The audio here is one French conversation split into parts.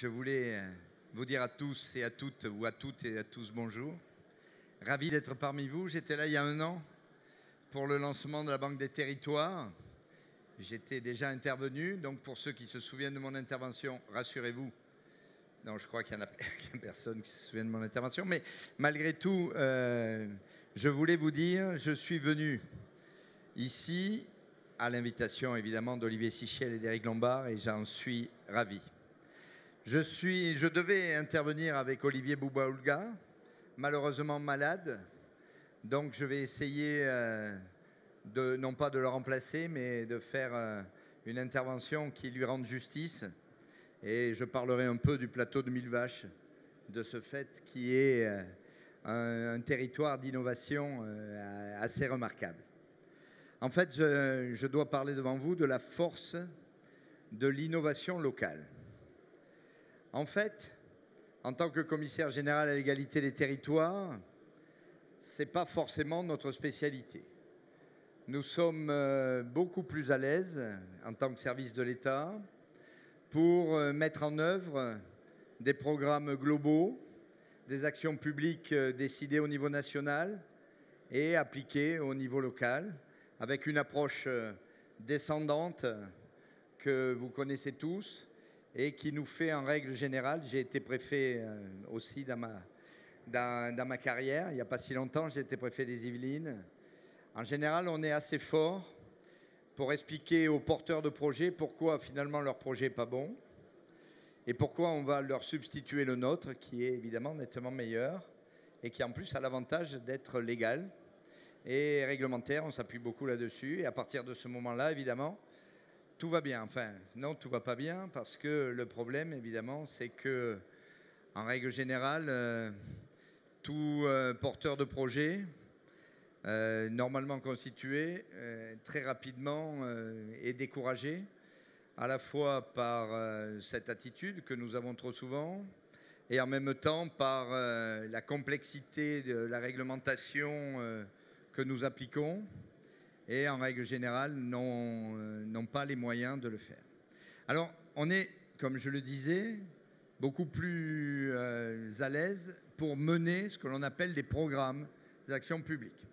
Je voulais vous dire à tous et à toutes, ou à toutes et à tous bonjour. Ravi d'être parmi vous. J'étais là il y a 1 an pour le lancement de la Banque des Territoires. J'étais déjà intervenu, donc pour ceux qui se souviennent de mon intervention, rassurez-vous. Non, je crois qu'il n'y en a personne qui se souvient de mon intervention, mais malgré tout, je voulais vous dire, je suis venu ici à l'invitation évidemment d'Olivier Sichel et d'Éric Lombard et j'en suis ravi. Je devais intervenir avec Olivier Bouba-Oulga, malheureusement malade, donc je vais essayer non pas de le remplacer, mais de faire une intervention qui lui rende justice. Et je parlerai un peu du plateau de Millevaches, de ce fait qui est un territoire d'innovation assez remarquable. En fait, je dois parler devant vous de la force de l'innovation locale. En fait, en tant que commissaire général à l'égalité des territoires, ce n'est pas forcément notre spécialité. Nous sommes beaucoup plus à l'aise en tant que service de l'État pour mettre en œuvre des programmes globaux, des actions publiques décidées au niveau national et appliquées au niveau local, avec une approche descendante que vous connaissez tous, et qui nous fait en règle générale, j'ai été préfet aussi dans ma carrière, il n'y a pas si longtemps, j'ai été préfet des Yvelines. En général, on est assez fort pour expliquer aux porteurs de projets pourquoi finalement leur projet n'est pas bon et pourquoi on va leur substituer le nôtre qui est évidemment nettement meilleur et qui en plus a l'avantage d'être légal et réglementaire, on s'appuie beaucoup là-dessus et à partir de ce moment-là, évidemment, tout va bien. Enfin, non, tout va pas bien parce que le problème, évidemment, c'est que, en règle générale, tout porteur de projet, normalement constitué, très rapidement est découragé, à la fois par cette attitude que nous avons trop souvent et en même temps par la complexité de la réglementation que nous appliquons. Et en règle générale, n'ont pas les moyens de le faire. Alors, on est, comme je le disais, beaucoup plus à l'aise pour mener ce que l'on appelle des programmes d'actions publiques.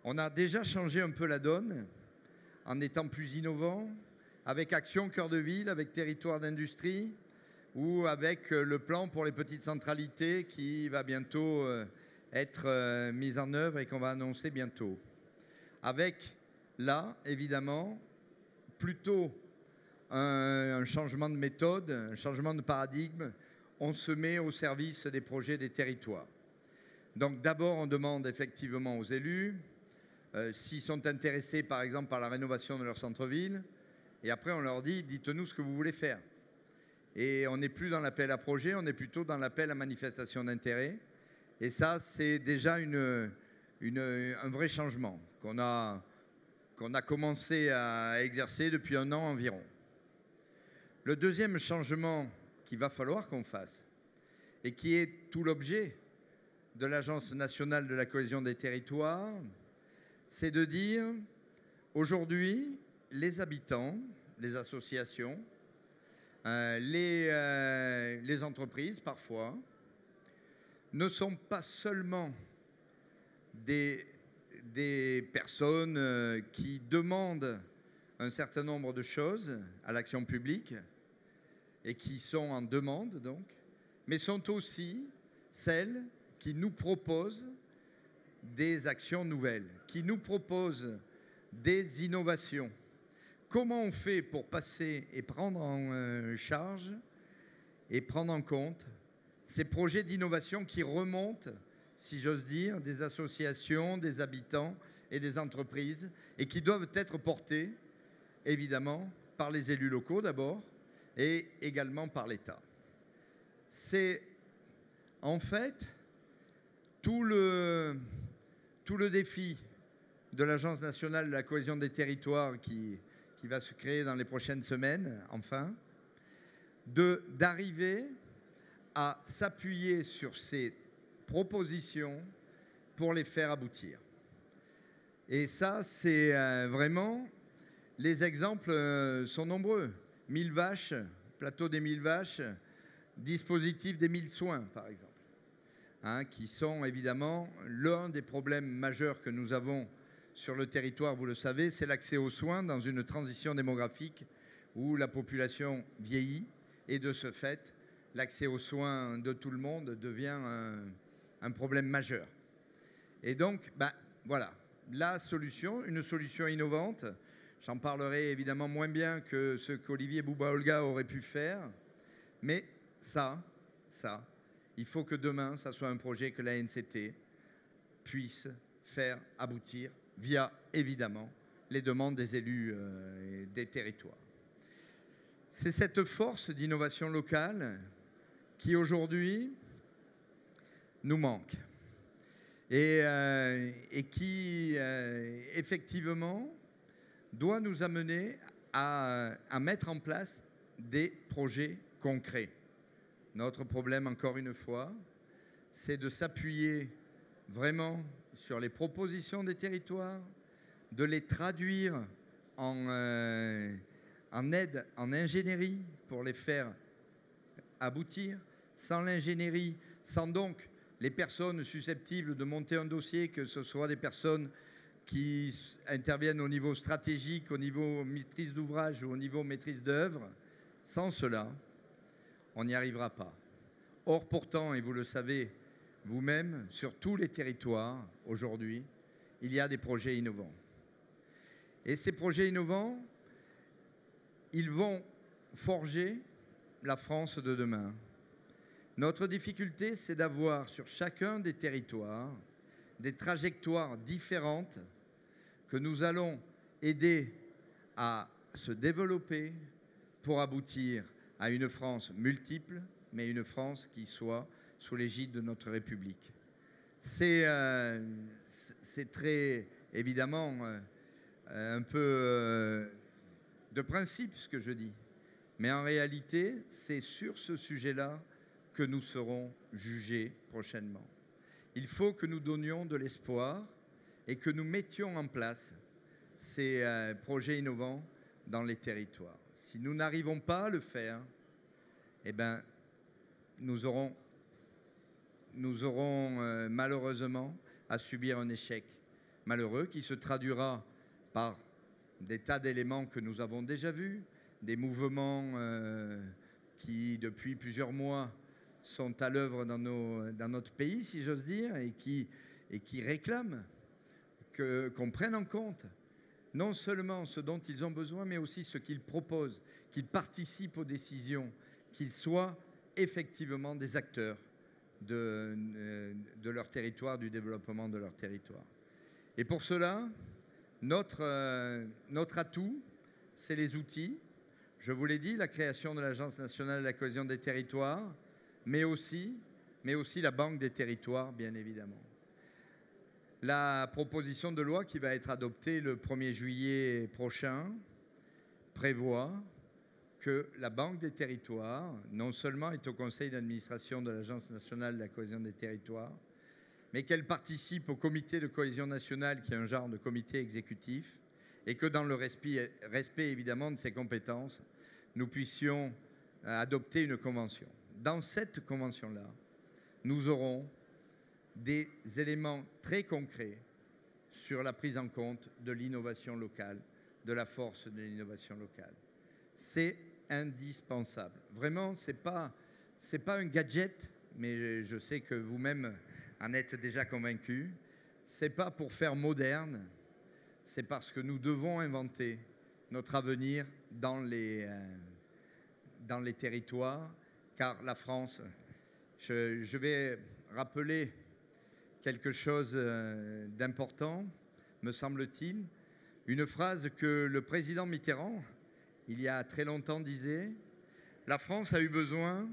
On a déjà changé un peu la donne en étant plus innovant, avec Action Cœur de Ville, avec Territoire d'Industrie, ou avec le plan pour les petites centralités qui va bientôt être mis en œuvre et qu'on va annoncer bientôt. Avec, là, évidemment, plutôt un changement de méthode, un changement de paradigme. On se met au service des projets des territoires. Donc d'abord, on demande effectivement aux élus s'ils sont intéressés, par exemple, par la rénovation de leur centre-ville. Et après, on leur dit, dites-nous ce que vous voulez faire. Et on n'est plus dans l'appel à projet, on est plutôt dans l'appel à manifestation d'intérêt. Et ça, c'est déjà un vrai changement qu'on a commencé à exercer depuis 1 an environ. Le deuxième changement qu'il va falloir qu'on fasse, et qui est tout l'objet de l'Agence nationale de la cohésion des territoires, c'est de dire aujourd'hui, les habitants, les associations, les entreprises parfois, ne sont pas seulement des personnes qui demandent un certain nombre de choses à l'action publique et qui sont en demande donc, mais sont aussi celles qui nous proposent des actions nouvelles, qui nous proposent des innovations. Comment on fait pour passer et prendre en charge et prendre en compte ces projets d'innovation qui remontent, si j'ose dire, des associations, des habitants et des entreprises et qui doivent être portés, évidemment, par les élus locaux d'abord et également par l'État. C'est en fait tout le défi de l'Agence nationale de la cohésion des territoires qui va se créer dans les prochaines semaines, enfin, d'arriver à s'appuyer sur ces propositions pour les faire aboutir. Et ça, c'est vraiment, les exemples sont nombreux. Millevaches, plateau des Millevaches, dispositif des 1000 soins, par exemple, hein, qui sont évidemment l'un des problèmes majeurs que nous avons sur le territoire, vous le savez, c'est l'accès aux soins dans une transition démographique où la population vieillit et de ce fait, l'accès aux soins de tout le monde devient un problème majeur. Et donc, voilà, la solution, une solution innovante. J'en parlerai évidemment moins bien que ce qu'Olivier Bouba-Olga aurait pu faire, mais ça, il faut que demain, ça soit un projet que la NCT puisse faire aboutir via, évidemment, les demandes des élus des territoires. C'est cette force d'innovation locale qui, aujourd'hui, nous manque et qui, effectivement, doit nous amener à mettre en place des projets concrets. Notre problème, encore une fois, c'est de s'appuyer vraiment sur les propositions des territoires, de les traduire en aide, en ingénierie pour les faire aboutir. Sans l'ingénierie, sans donc les personnes susceptibles de monter un dossier, que ce soit des personnes qui interviennent au niveau stratégique, au niveau maîtrise d'ouvrage ou au niveau maîtrise d'œuvre, sans cela, on n'y arrivera pas. Or, pourtant, et vous le savez vous-même, sur tous les territoires, aujourd'hui, il y a des projets innovants. Et ces projets innovants, ils vont forger la France de demain. Notre difficulté, c'est d'avoir sur chacun des territoires des trajectoires différentes que nous allons aider à se développer pour aboutir à une France multiple, mais une France qui soit sous l'égide de notre République. C'est très évidemment un peu de principe ce que je dis, mais en réalité, c'est sur ce sujet-là que nous serons jugés prochainement. Il faut que nous donnions de l'espoir et que nous mettions en place ces projets innovants dans les territoires. Si nous n'arrivons pas à le faire, eh ben, nous aurons malheureusement à subir un échec malheureux qui se traduira par des tas d'éléments que nous avons déjà vus, des mouvements qui, depuis plusieurs mois, sont à l'œuvre dans notre pays, si j'ose dire, et qui réclament qu'on prenne en compte non seulement ce dont ils ont besoin, mais aussi ce qu'ils proposent, qu'ils participent aux décisions, qu'ils soient effectivement des acteurs de leur territoire, du développement de leur territoire. Et pour cela, notre atout, c'est les outils. Je vous l'ai dit, la création de l'Agence nationale de la cohésion des territoires, mais aussi la Banque des territoires, bien évidemment. La proposition de loi qui va être adoptée le 1er juillet prochain prévoit que la Banque des territoires, non seulement est au conseil d'administration de l'Agence nationale de la cohésion des territoires, mais qu'elle participe au comité de cohésion nationale, qui est un genre de comité exécutif, et que dans le respect évidemment de ses compétences, nous puissions adopter une convention. Dans cette convention-là, nous aurons des éléments très concrets sur la prise en compte de l'innovation locale, de la force de l'innovation locale. C'est indispensable. Vraiment, ce n'est pas un gadget, mais je sais que vous-même en êtes déjà convaincus. Ce n'est pas pour faire moderne, c'est parce que nous devons inventer notre avenir dans les territoires, car la France, je vais rappeler quelque chose d'important, me semble-t-il, une phrase que le président Mitterrand, il y a très longtemps, disait « La France a eu besoin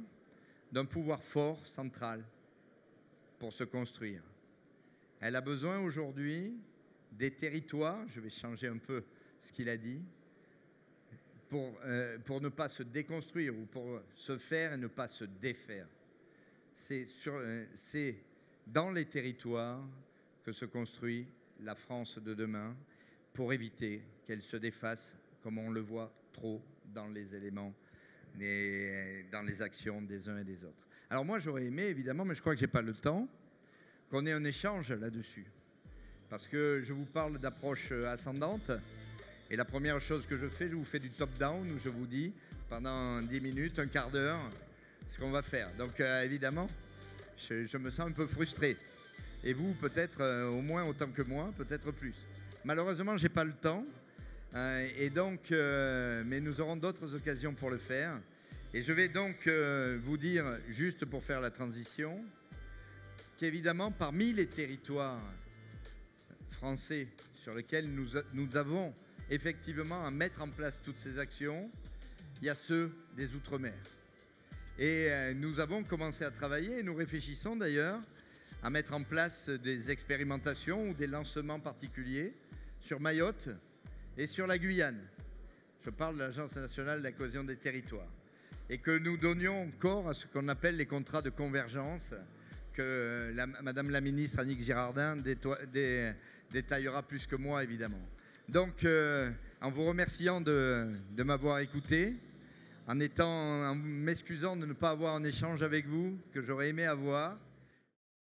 d'un pouvoir fort, central, pour se construire. Elle a besoin aujourd'hui des territoires, je vais changer un peu ce qu'il a dit, pour ne pas se déconstruire ou pour se faire et ne pas se défaire. C'est dans les territoires que se construit la France de demain pour éviter qu'elle se défasse comme on le voit trop dans les éléments dans les actions des uns et des autres. Alors moi, j'aurais aimé, évidemment, mais je crois que je n'ai pas le temps, qu'on ait un échange là-dessus. Parce que je vous parle d'approche ascendante. Et la première chose que je fais, je vous fais du top-down, où je vous dis, pendant 10 minutes, un quart d'heure, ce qu'on va faire. Donc évidemment, je me sens un peu frustré. Et vous, peut-être au moins autant que moi, peut-être plus. Malheureusement, je n'ai pas le temps. Mais nous aurons d'autres occasions pour le faire. Et je vais donc vous dire, juste pour faire la transition, qu'évidemment, parmi les territoires français sur lesquels nous avons effectivement à mettre en place toutes ces actions, il y a ceux des Outre-mer. Et nous avons commencé à travailler, et nous réfléchissons d'ailleurs, à mettre en place des expérimentations ou des lancements particuliers sur Mayotte et sur la Guyane. Je parle de l'Agence nationale de la cohésion des territoires. Et que nous donnions corps à ce qu'on appelle les contrats de convergence, que Madame la ministre Annick Girardin détaillera plus que moi, évidemment. Donc, en vous remerciant de m'avoir écouté, en m'excusant de ne pas avoir un échange avec vous, que j'aurais aimé avoir,